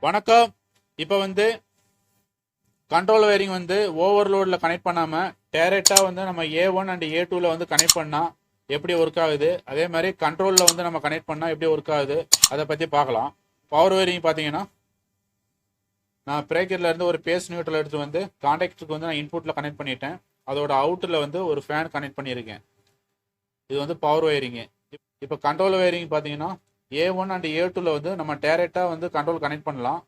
வணக்கம். இப்போ control wiring ஓவர்லோடில் connect பண்ணாமல் டைரெக்டாக நம்ம A1 அண்ட் A2 கனெக்ட் பண்ணால் எப்படி ஒர்க் ஆகுது, அதே மாதிரி கண்ட்ரோலில் நம்ம கனெக்ட் பண்ணால் எப்படி ஒர்க் ஆகுது அதை பற்றி பார்க்கலாம். பவர் வயரிங் பார்த்தீங்கன்னா நான் பிரேக்கர்லேருந்து ஒரு பேஸ் நியூட்ரல் எடுத்து கான்டாக்டருக்கு நான் இன்புட்டில் கனெக்ட் பண்ணிட்டேன். அதோட அவுட்டில் ஒரு ஃபேன் கனெக்ட் பண்ணியிருக்கேன். இது பவர் வயரிங்கு. இப்போ கண்ட்ரோல் வயரிங் பார்த்தீங்கன்னா A1 அண்ட் A2 நம்ம டைரெக்டாக கண்ட்ரோல் கனெக்ட் பண்ணலாம்.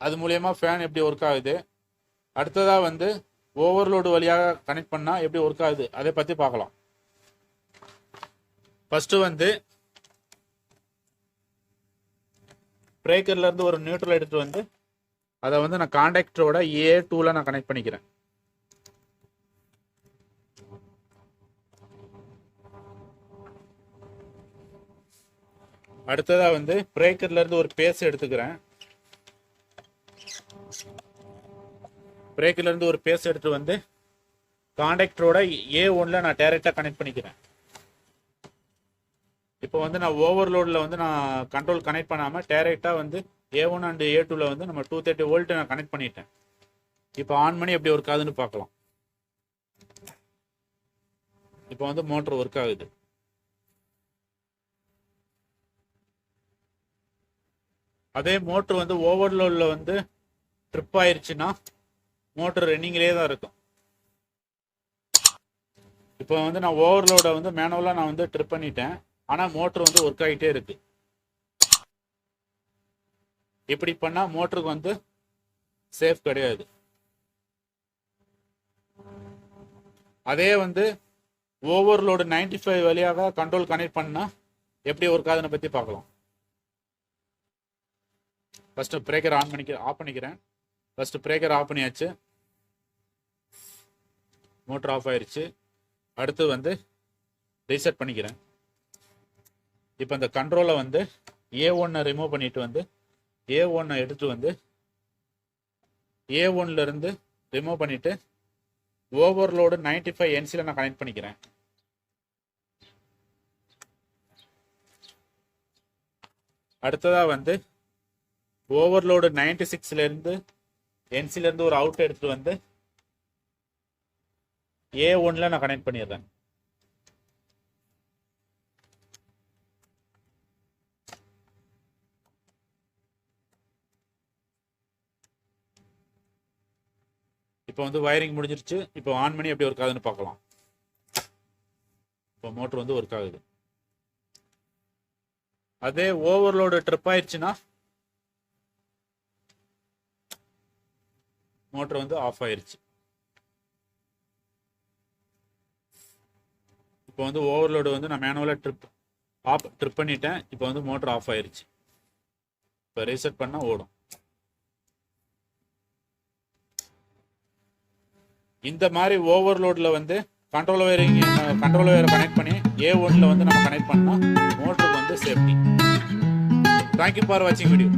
அது மூலயமா ஃபேன் எப்படி ஒர்க் ஆகுது, அடுத்ததாக ஓவர்லோடு வழியாக கனெக்ட் பண்ணால் எப்படி ஒர்க் ஆகுது அதை பற்றி பார்க்கலாம். ஃபஸ்ட்டு பிரேக்கர்லேருந்து ஒரு நியூட்ரல் எடுத்து அதை நான் கான்டாக்டரோட A2 நான் கனெக்ட் பண்ணிக்கிறேன். அடுத்ததாக பிரேக்கர்லேருந்து ஒரு பேஸ் எடுத்துக்கிறேன். பிரேக்கர்லேருந்து ஒரு பேஸ் எடுத்து கான்டாக்டரோட A1 நான் டைரெக்டாக கனெக்ட் பண்ணிக்கிறேன். இப்போ நான் ஓவர்லோடில் நான் கண்ட்ரோல் கனெக்ட் பண்ணாமல் டைரெக்டாக A1 அண்ட் A2 நம்ம 230 வோல்ட் நான் கனெக்ட் பண்ணிட்டேன். இப்போ ஆன் பண்ணி எப்படி ஒர்க் ஆகுதுன்னு பார்க்கலாம். இப்போ மோட்டர் ஒர்க் ஆகுது. அதே மோட்டர் ஓவர்லோடில் ட்ரிப் ஆயிடுச்சுன்னா மோட்டர் ரன்னிங்லேயே தான் இருக்கும். இப்போ நான் ஓவர்லோடை மேனுவலாக நான் ட்ரிப் பண்ணிட்டேன். ஆனால் மோட்டர் ஒர்க் ஆகிட்டே இருக்கு. இப்படி பண்ணால் மோட்டருக்கு சேஃப் கிடையாது. அதே ஓவர்லோடு 95 வழியாக கண்ட்ரோல் கனெக்ட் பண்ணால் எப்படி ஒர்க் ஆகுதுன்னு பற்றி பார்க்கலாம். ஃபஸ்ட்டு பிரேக்கர் ஆஃப் பண்ணிக்கிறேன். ஃபஸ்ட்டு பிரேக்கர் ஆஃப் பண்ணியாச்சு, மோட்டர் ஆஃப் ஆயிடுச்சு. அடுத்து ரீசெட் பண்ணிக்கிறேன். இப்போ இந்த கண்ட்ரோலை A1 ரிமூவ் பண்ணிட்டு A1 எடுத்து A1 ரிமூவ் பண்ணிட்டு ஓவர்லோடு 95 NC நான் கனெக்ட் பண்ணிக்கிறேன். அடுத்ததாக ஓவர்லோடு 96 NC ஒரு அவுட் எடுத்துட்டு A1 நான் கனெக்ட் பண்ணிடுறேன். இப்போ வயரிங் முடிஞ்சிருச்சு. இப்போ ஆன் பண்ணி எப்படி ஒர்க் ஆகுதுன்னு பார்க்கலாம். இப்போ மோட்டர் ஒர்க் ஆகுது. அதே ஓவர்லோடு ட்ரிப் ஆயிடுச்சுன்னா மோட்டர் ஆஃப் ஆயிருச்சு. இப்போ ஓவர்லோடு நான் மேனுவலாக ட்ரிப் பண்ணிட்டேன். இப்போ மோட்டர் ஆஃப் ஆயிருச்சு. இப்போ ரீசெட் பண்ணால் ஓடும். இந்த மாதிரி ஓவர்லோடில் கண்ட்ரோல் வயரை கனெக்ட் பண்ணி A1 நம்ம கனெக்ட் பண்ணால் மோட்டருக்கு சேஃப்டி. தேங்க்யூ ஃபார் வாட்சிங் வீடியோ.